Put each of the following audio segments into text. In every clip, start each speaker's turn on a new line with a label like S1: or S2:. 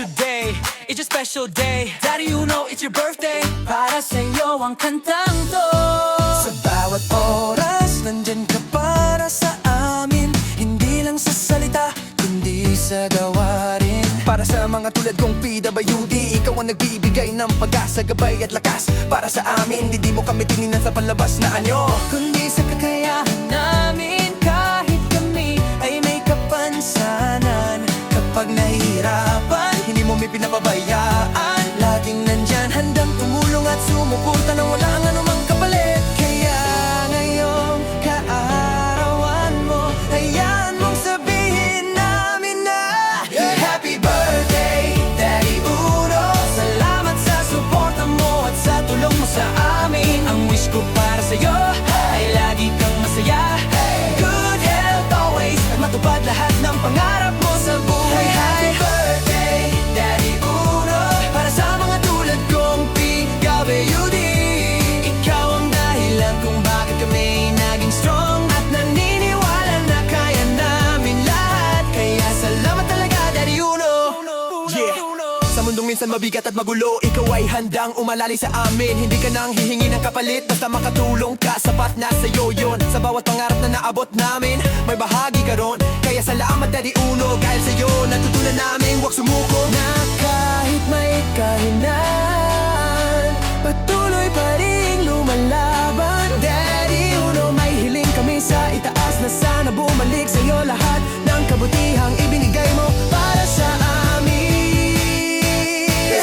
S1: Today, it's your special day. Daddy, you know it's your birthday. Para sa'yo ang kantang to.
S2: Sa bawat oras, nandyan ka para sa amin. Hindi lang sa salita, kundi sa gawain. Para sa mga tulad kong PWD, ikaw ang nagbibigay ng pag-asa, gabay at lakas. Para sa amin, hindi mo kami tininan sa palabas na anyo, kundi sa kakayahan namin. Kahit kami ay may kapansanan, kapag nahihirapan, hindi mo may pinapabayaan. Laging nandyan, handang tumulong at sumuporta nang wala ang anumang kapalit. Kaya ngayong kaarawan mo, hayaan mong sabihin namin na Happy birthday, Daddy Uno. Salamat sa suporta mo at sa tulong mo sa amin. Ang wish ko para sa'yo ay lagi kang masaya, good health always, at matupad lahat ng pangarap mo sa buhay. Happy birthday, Daddy Uno. Para sa mga tulad kong PWD, ikaw ang dahilan kung bakit kami naging strong at naniniwala na kaya namin lahat. Kaya salamat talaga, Daddy Uno. Yeah. Sa mundong minsan mabigat at magulo, ikaw ay handang umalali sa amin. Hindi ka nang hihingi ng kapalit, basta makatulong ka, sapat na sa'yo yun. Sa bawat pangarap na naabot namin, may bahagi ka ron. Kaya salamat, Daddy Uno. Dahil sa'yo, natutunan namin huwag sumuko. Na kahit may kahinaan, patuloy pa rin lumalaban. Daddy Uno, may hiling kami sa itaas na sana bumalik sa'yo lahat ng kabutihang ibinigay mo para sa amin.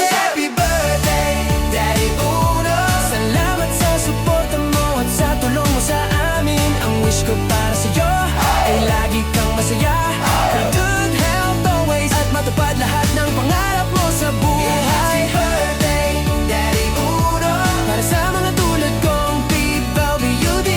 S2: Happy birthday, Daddy Uno. Salamat sa suporta mo at sa tulong mo sa amin. Ang wish ko para sa'yo ay lagi kang masaya, good health always, at matupad lahat ng pangarap mo sa buhay. Happy birthday, Daddy Uno. Para sa mga tulad kong PWD,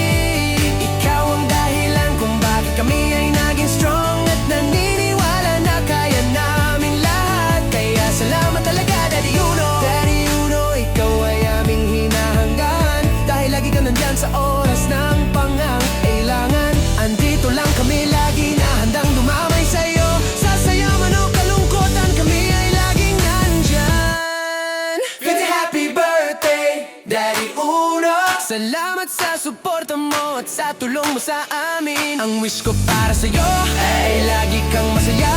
S2: ikaw ang dahilan kung bakit kami ay naging strong at naniniwala na kaya namin lahat. Kaya salamat talaga, Daddy Uno. Daddy Uno, ikaw ay aming hinahanggan, dahil lagi ka nandyan sa oras ng pangangailangan. Andito lang kami lagi na handang dumamay sa'yo. Sa saya man o kalungkotan, kami ay laging nandyan. Happy birthday, Daddy Uno. Salamat sa suporta mo at sa tulong mo sa amin. Ang wish ko para sa'yo ay lagi kang masaya,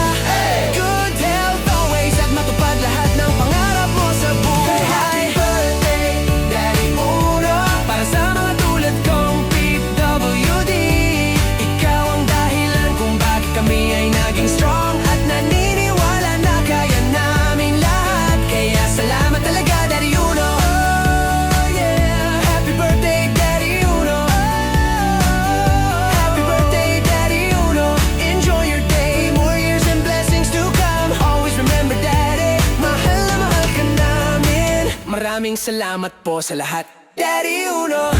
S2: good health always, at matupad lahat ng pangarap mo sa buhay. Happy birthday, Daddy Uno. Para sa mga tulad kong PWD, ikaw ang dahilan kung bakit kami ay naging strong at naniniwala na kaya namin lahat. Kaya salamat talaga, Daddy Uno. Oh yeah, happy birthday, Daddy Uno. Happy birthday, Daddy Uno. Enjoy your day, more years and blessings to come. Always remember, Daddy, mahal na mahal ka namin. Maraming salamat po sa lahat, Daddy Uno.